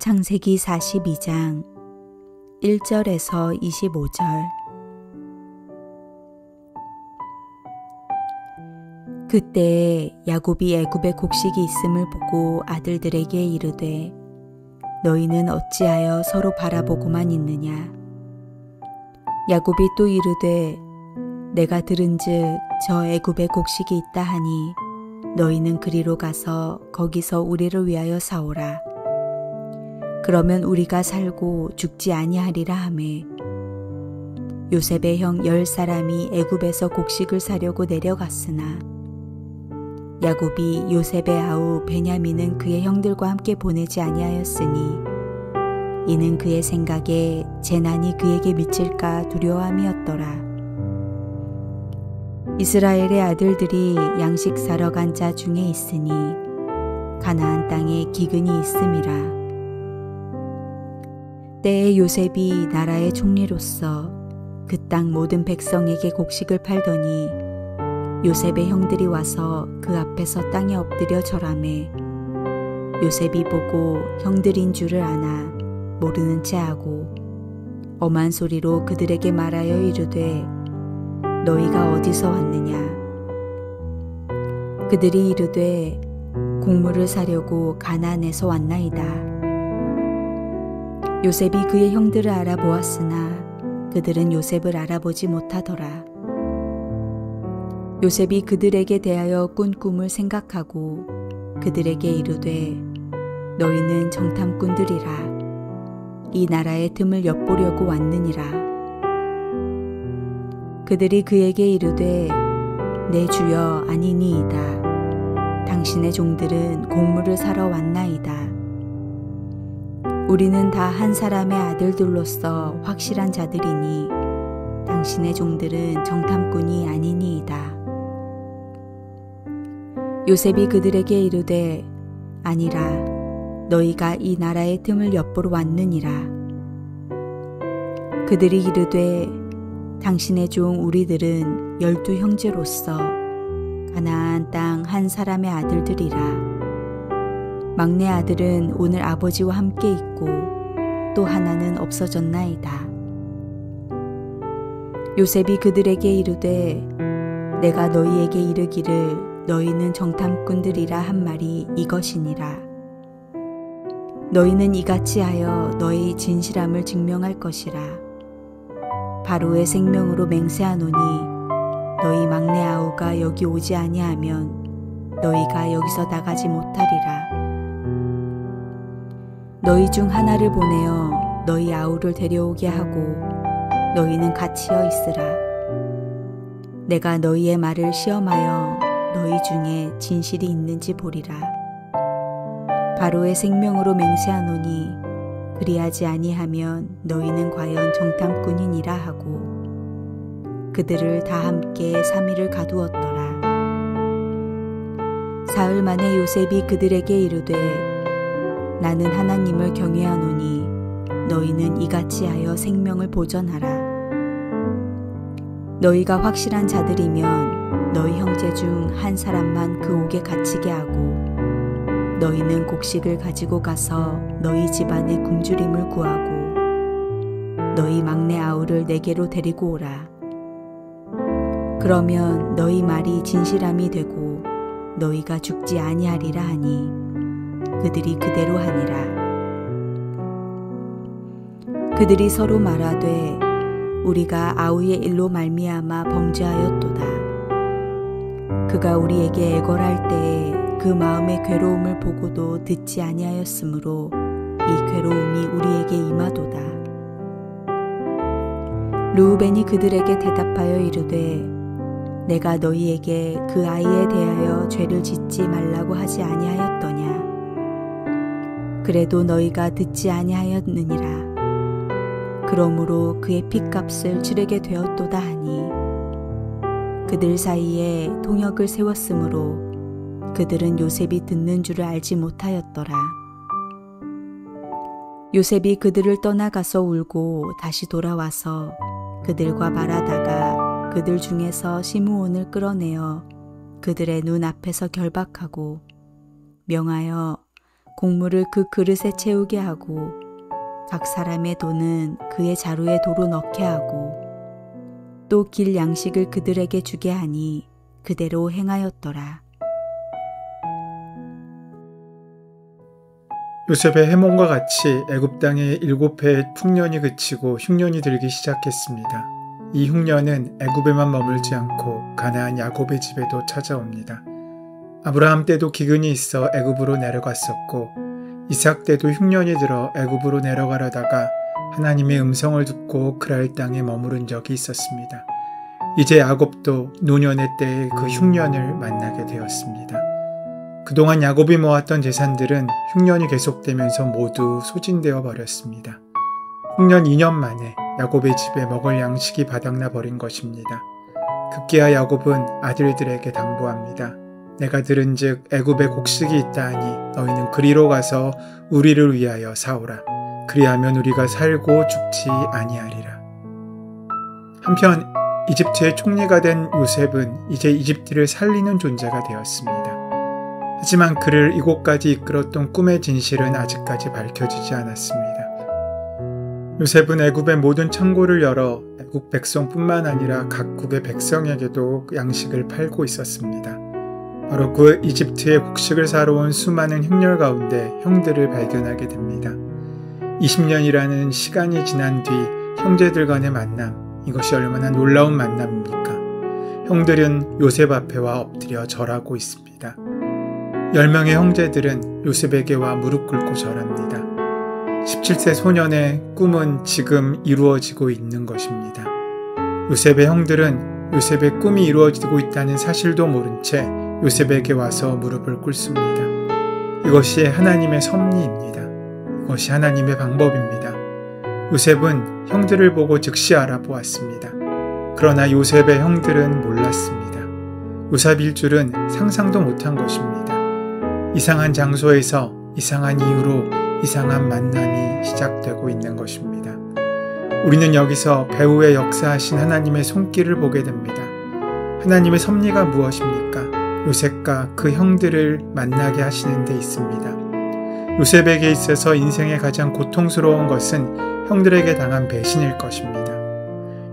창세기 42장 1절에서 25절. 그때에 야곱이 애굽에 곡식이 있음을 보고 아들들에게 이르되 너희는 어찌하여 서로 바라보고만 있느냐. 야곱이 또 이르되 내가 들은즉 저 애굽에 곡식이 있다 하니 너희는 그리로 가서 거기서 우리를 위하여 사오라. 그러면 우리가 살고 죽지 아니하리라 하매 요셉의 형 10사람이 애굽에서 곡식을 사려고 내려갔으나 야곱이 요셉의 아우 베냐민은 그의 형들과 함께 보내지 아니하였으니 이는 그의 생각에 재난이 그에게 미칠까 두려움이었더라. 이스라엘의 아들들이 양식 사러 간 자 중에 있으니 가나안 땅에 기근이 있음이라. 때에 요셉이 나라의 총리로서 그 땅 모든 백성에게 곡식을 팔더니 요셉의 형들이 와서 그 앞에서 땅에 엎드려 절하매 요셉이 보고 형들인 줄을 아나 모르는 채 하고 엄한 소리로 그들에게 말하여 이르되 너희가 어디서 왔느냐. 그들이 이르되 곡물을 사려고 가나안에서 왔나이다. 요셉이 그의 형들을 알아보았으나 그들은 요셉을 알아보지 못하더라. 요셉이 그들에게 대하여 꾼 꿈을 생각하고 그들에게 이르되 너희는 정탐꾼들이라. 이 나라의 틈을 엿보려고 왔느니라. 그들이 그에게 이르되 내 주여 아니니이다. 당신의 종들은 곡물을 사러 왔나이다. 우리는 다 한 사람의 아들들로서 확실한 자들이니 당신의 종들은 정탐꾼이 아니니이다. 요셉이 그들에게 이르되 아니라 너희가 이 나라의 틈을 엿보러 왔느니라. 그들이 이르되 당신의 종 우리들은 12 형제로서 가나안 땅 한 사람의 아들들이라. 막내 아들은 오늘 아버지와 함께 있고 또 하나는 없어졌나이다. 요셉이 그들에게 이르되 내가 너희에게 이르기를 너희는 정탐꾼들이라 한 말이 이것이니라. 너희는 이같이 하여 너희 진실함을 증명할 것이라. 바로의 생명으로 맹세하노니 너희 막내 아우가 여기 오지 아니하면 너희가 여기서 나가지 못하리라. 너희 중 하나를 보내어 너희 아우를 데려오게 하고 너희는 갇히어 있으라. 내가 너희의 말을 시험하여 너희 중에 진실이 있는지 보리라. 바로의 생명으로 맹세하노니 그리하지 아니하면 너희는 과연 정탐꾼이니라 하고 그들을 다 함께 3일을 가두었더라. 사흘 만에 요셉이 그들에게 이르되 나는 하나님을 경외하노니 너희는 이같이 하여 생명을 보전하라. 너희가 확실한 자들이면 너희 형제 중 한 사람만 그 옥에 갇히게 하고 너희는 곡식을 가지고 가서 너희 집안의 굶주림을 구하고 너희 막내 아우를 내게로 데리고 오라. 그러면 너희 말이 진실함이 되고 너희가 죽지 아니하리라 하니 그들이 그대로 하니라. 그들이 서로 말하되 우리가 아우의 일로 말미암아 범죄하였도다. 그가 우리에게 애걸할 때에 그 마음의 괴로움을 보고도 듣지 아니하였으므로 이 괴로움이 우리에게 임하도다. 르우벤이 그들에게 대답하여 이르되 내가 너희에게 그 아이에 대하여 죄를 짓지 말라고 하지 아니하였더냐. 그래도 너희가 듣지 아니하였느니라. 그러므로 그의 핏값을 치르게 되었도다 하니 그들 사이에 통역을 세웠으므로 그들은 요셉이 듣는 줄을 알지 못하였더라. 요셉이 그들을 떠나가서 울고 다시 돌아와서 그들과 말하다가 그들 중에서 시므온을 끌어내어 그들의 눈 앞에서 결박하고 명하여 곡물을 그 그릇에 채우게 하고 각 사람의 돈은 그의 자루에 도로 넣게 하고 또 길 양식을 그들에게 주게 하니 그대로 행하였더라. 요셉의 해몽과 같이 애굽 땅에 7해의 풍년이 그치고 흉년이 들기 시작했습니다. 이 흉년은 애굽에만 머물지 않고 가나안 야곱의 집에도 찾아옵니다. 아브라함 때도 기근이 있어 애굽으로 내려갔었고 이삭 때도 흉년이 들어 애굽으로 내려가려다가 하나님의 음성을 듣고 그랄 땅에 머무른 적이 있었습니다. 이제 야곱도 노년의 때에 그 흉년을 만나게 되었습니다. 그동안 야곱이 모았던 재산들은 흉년이 계속되면서 모두 소진되어 버렸습니다. 흉년 2년 만에 야곱의 집에 먹을 양식이 바닥나 버린 것입니다. 급기야 야곱은 아들들에게 당부합니다. 내가 들은즉 애굽에 곡식이 있다 하니 너희는 그리로 가서 우리를 위하여 사오라. 그리하면 우리가 살고 죽지 아니하리라. 한편 이집트의 총리가 된 요셉은 이제 이집트를 살리는 존재가 되었습니다. 하지만 그를 이곳까지 이끌었던 꿈의 진실은 아직까지 밝혀지지 않았습니다. 요셉은 애굽의 모든 창고를 열어 애굽 백성뿐만 아니라 각국의 백성에게도 양식을 팔고 있었습니다. 바로 그 이집트의 곡식을 사러 온 수많은 행렬 가운데 형들을 발견하게 됩니다. 20년이라는 시간이 지난 뒤 형제들 간의 만남, 이것이 얼마나 놀라운 만남입니까? 형들은 요셉 앞에 와 엎드려 절하고 있습니다. 10명의 형제들은 요셉에게 와 무릎 꿇고 절합니다. 17세 소년의 꿈은 지금 이루어지고 있는 것입니다. 요셉의 형들은 요셉의 꿈이 이루어지고 있다는 사실도 모른 채 요셉에게 와서 무릎을 꿇습니다. 이것이 하나님의 섭리입니다. 이것이 하나님의 방법입니다. 요셉은 형들을 보고 즉시 알아보았습니다. 그러나 요셉의 형들은 몰랐습니다. 요셉일 줄은 상상도 못한 것입니다. 이상한 장소에서 이상한 이유로 이상한 만남이 시작되고 있는 것입니다. 우리는 여기서 배후에 역사하신 하나님의 손길을 보게 됩니다. 하나님의 섭리가 무엇입니까? 요셉과 그 형들을 만나게 하시는 데 있습니다. 요셉에게 있어서 인생의 가장 고통스러운 것은 형들에게 당한 배신일 것입니다.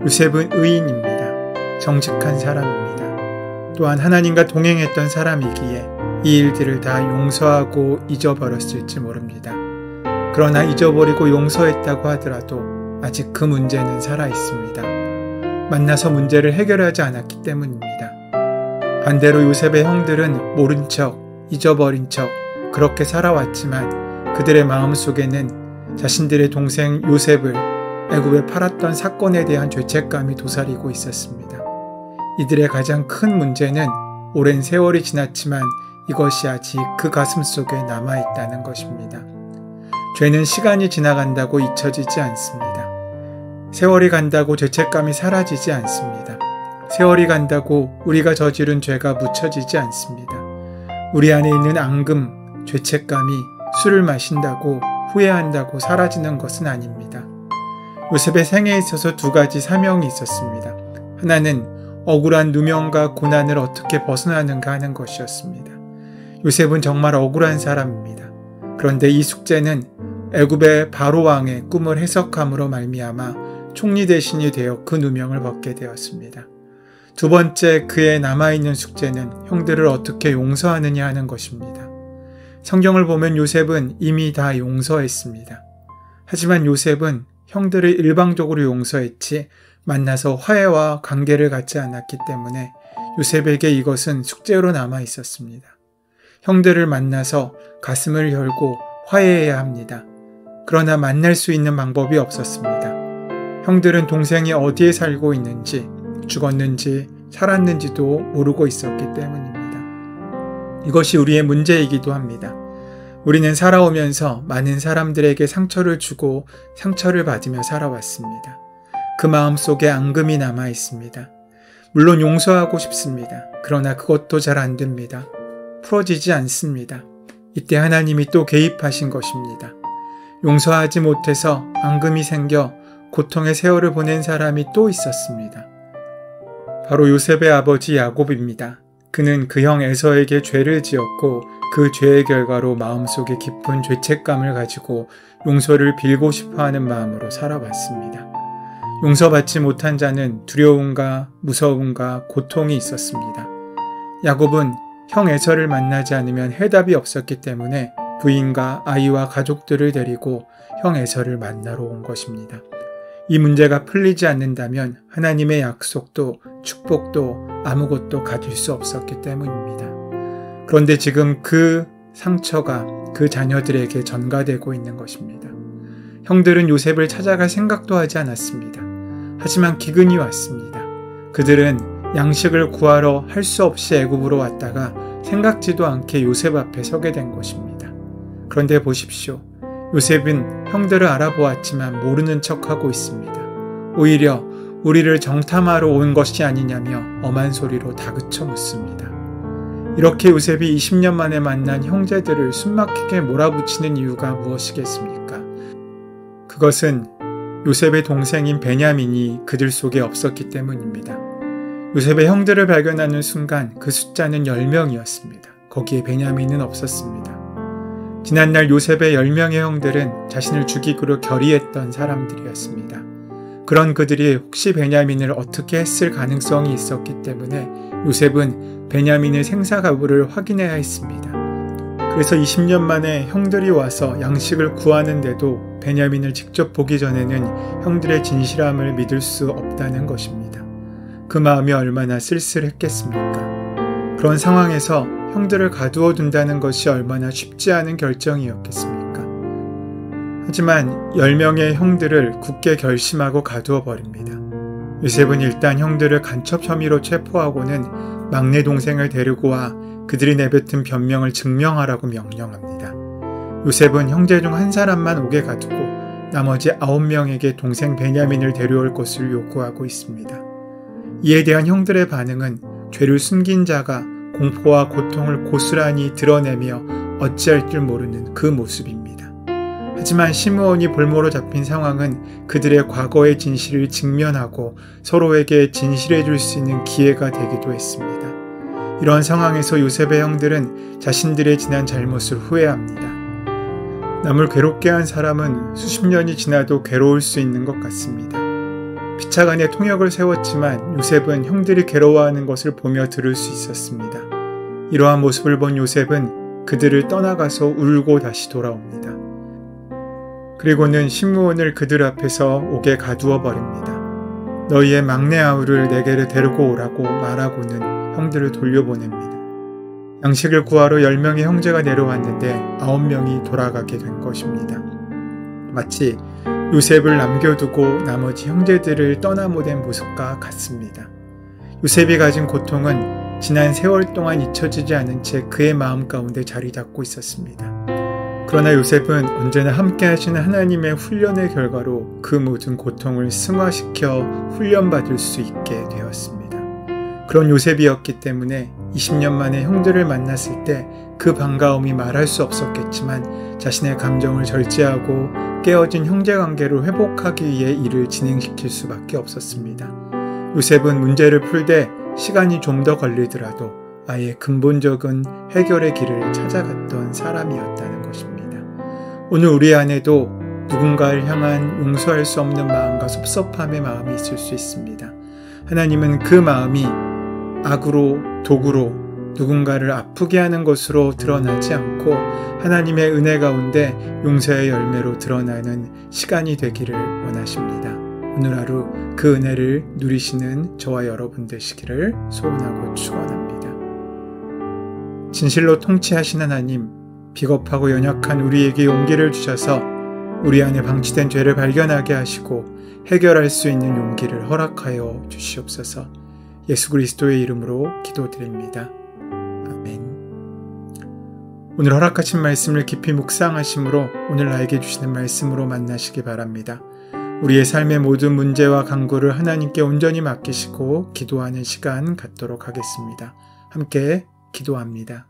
요셉은 의인입니다. 정직한 사람입니다. 또한 하나님과 동행했던 사람이기에 이 일들을 다 용서하고 잊어버렸을지 모릅니다. 그러나 잊어버리고 용서했다고 하더라도 아직 그 문제는 살아있습니다. 만나서 문제를 해결하지 않았기 때문입니다. 반대로 요셉의 형들은 모른 척, 잊어버린 척 그렇게 살아왔지만 그들의 마음속에는 자신들의 동생 요셉을 애굽에 팔았던 사건에 대한 죄책감이 도사리고 있었습니다. 이들의 가장 큰 문제는 오랜 세월이 지났지만 이것이 아직 그 가슴 속에 남아있다는 것입니다. 죄는 시간이 지나간다고 잊혀지지 않습니다. 세월이 간다고 죄책감이 사라지지 않습니다. 세월이 간다고 우리가 저지른 죄가 묻혀지지 않습니다. 우리 안에 있는 앙금, 죄책감이 술을 마신다고 후회한다고 사라지는 것은 아닙니다. 요셉의 생애에 있어서 2가지 사명이 있었습니다. 하나는 억울한 누명과 고난을 어떻게 벗어나는가 하는 것이었습니다. 요셉은 정말 억울한 사람입니다. 그런데 이 숙제는 애굽의 바로 왕의 꿈을 해석함으로 말미암아 총리 대신이 되어 그 누명을 벗게 되었습니다. 2번째 그의 남아있는 숙제는 형들을 어떻게 용서하느냐 하는 것입니다. 성경을 보면 요셉은 이미 다 용서했습니다. 하지만 요셉은 형들을 일방적으로 용서했지 만나서 화해와 관계를 갖지 않았기 때문에 요셉에게 이것은 숙제로 남아 있었습니다. 형들을 만나서 가슴을 열고 화해해야 합니다. 그러나 만날 수 있는 방법이 없었습니다. 형들은 동생이 어디에 살고 있는지, 죽었는지, 살았는지도 모르고 있었기 때문입니다. 이것이 우리의 문제이기도 합니다. 우리는 살아오면서 많은 사람들에게 상처를 주고 상처를 받으며 살아왔습니다. 그 마음속에 앙금이 남아 있습니다. 물론 용서하고 싶습니다. 그러나 그것도 잘 안 됩니다. 풀어지지 않습니다. 이때 하나님이 또 개입하신 것입니다. 용서하지 못해서 앙금이 생겨 고통의 세월을 보낸 사람이 또 있었습니다. 바로 요셉의 아버지 야곱입니다. 그는 그 형 에서에게 죄를 지었고 그 죄의 결과로 마음속에 깊은 죄책감을 가지고 용서를 빌고 싶어하는 마음으로 살아왔습니다. 용서받지 못한 자는 두려움과 무서움과 고통이 있었습니다. 야곱은 형 에서를 만나지 않으면 해답이 없었기 때문에 부인과 아이와 가족들을 데리고 형 에서를 만나러 온 것입니다. 이 문제가 풀리지 않는다면 하나님의 약속도 축복도 아무것도 가질 수 없었기 때문입니다. 그런데 지금 그 상처가 그 자녀들에게 전가되고 있는 것입니다. 형들은 요셉을 찾아갈 생각도 하지 않았습니다. 하지만 기근이 왔습니다. 그들은 양식을 구하러 할 수 없이 애굽으로 왔다가 생각지도 않게 요셉 앞에 서게 된 것입니다. 그런데 보십시오. 요셉은 형들을 알아보았지만 모르는 척하고 있습니다. 오히려 우리를 정탐하러 온 것이 아니냐며 엄한 소리로 다그쳐 묻습니다. 이렇게 요셉이 20년 만에 만난 형제들을 숨막히게 몰아붙이는 이유가 무엇이겠습니까? 그것은 요셉의 동생인 베냐민이 그들 속에 없었기 때문입니다. 요셉의 형들을 발견하는 순간 그 숫자는 10명이었습니다. 거기에 베냐민은 없었습니다. 지난날 요셉의 10명의 형들은 자신을 죽이기로 결의했던 사람들이었습니다. 그런 그들이 혹시 베냐민을 어떻게 했을 가능성이 있었기 때문에 요셉은 베냐민의 생사가부를 확인해야 했습니다. 그래서 20년 만에 형들이 와서 양식을 구하는데도 베냐민을 직접 보기 전에는 형들의 진실함을 믿을 수 없다는 것입니다. 그 마음이 얼마나 쓸쓸했겠습니까? 그런 상황에서 형들을 가두어 둔다는 것이 얼마나 쉽지 않은 결정이었겠습니까? 하지만 10명의 형들을 굳게 결심하고 가두어 버립니다. 요셉은 일단 형들을 간첩 혐의로 체포하고는 막내 동생을 데리고 와 그들이 내뱉은 변명을 증명하라고 명령합니다. 요셉은 형제 중 한 사람만 오게 가두고 나머지 9명에게 동생 베냐민을 데려올 것을 요구하고 있습니다. 이에 대한 형들의 반응은 죄를 숨긴 자가 공포와 고통을 고스란히 드러내며 어찌할 줄 모르는 그 모습입니다. 하지만 시므온이 볼모로 잡힌 상황은 그들의 과거의 진실을 직면하고 서로에게 진실해 줄 수 있는 기회가 되기도 했습니다. 이런 상황에서 요셉의 형들은 자신들의 지난 잘못을 후회합니다. 남을 괴롭게 한 사람은 수십 년이 지나도 괴로울 수 있는 것 같습니다. 피차간에 통역을 세웠지만 요셉은 형들이 괴로워하는 것을 보며 들을 수 있었습니다. 이러한 모습을 본 요셉은 그들을 떠나가서 울고 다시 돌아옵니다. 그리고는 시므온을 그들 앞에서 옥에 가두어 버립니다. 너희의 막내 아우를 내게로 데리고 오라고 말하고는 형들을 돌려보냅니다. 양식을 구하러 10명의 형제가 내려왔는데 9명이 돌아가게 된 것입니다. 마치 요셉을 남겨두고 나머지 형제들을 떠나보낸 모습과 같습니다. 요셉이 가진 고통은 지난 세월 동안 잊혀지지 않은 채 그의 마음 가운데 자리 잡고 있었습니다. 그러나 요셉은 언제나 함께 하시는 하나님의 훈련의 결과로 그 모든 고통을 승화시켜 훈련받을 수 있게 되었습니다. 그런 요셉이었기 때문에 20년 만에 형들을 만났을 때 그 반가움이 말할 수 없었겠지만 자신의 감정을 절제하고 깨어진 형제관계를 회복하기 위해 일을 진행시킬 수밖에 없었습니다. 요셉은 문제를 풀되 시간이 좀 더 걸리더라도 아예 근본적인 해결의 길을 찾아갔던 사람이었다는 것입니다. 오늘 우리 안에도 누군가를 향한 용서할 수 없는 마음과 섭섭함의 마음이 있을 수 있습니다. 하나님은 그 마음이 악으로 도구로 누군가를 아프게 하는 것으로 드러나지 않고 하나님의 은혜 가운데 용서의 열매로 드러나는 시간이 되기를 원하십니다. 오늘 하루 그 은혜를 누리시는 저와 여러분 되시기를 소원하고 축원합니다. 진실로 통치하신 하나님, 비겁하고 연약한 우리에게 용기를 주셔서 우리 안에 방치된 죄를 발견하게 하시고 해결할 수 있는 용기를 허락하여 주시옵소서. 예수 그리스도의 이름으로 기도드립니다. 아멘. 오늘 허락하신 말씀을 깊이 묵상하심으로 오늘 나에게 주시는 말씀으로 만나시기 바랍니다. 우리의 삶의 모든 문제와 간구를 하나님께 온전히 맡기시고 기도하는 시간 갖도록 하겠습니다. 함께 기도합니다.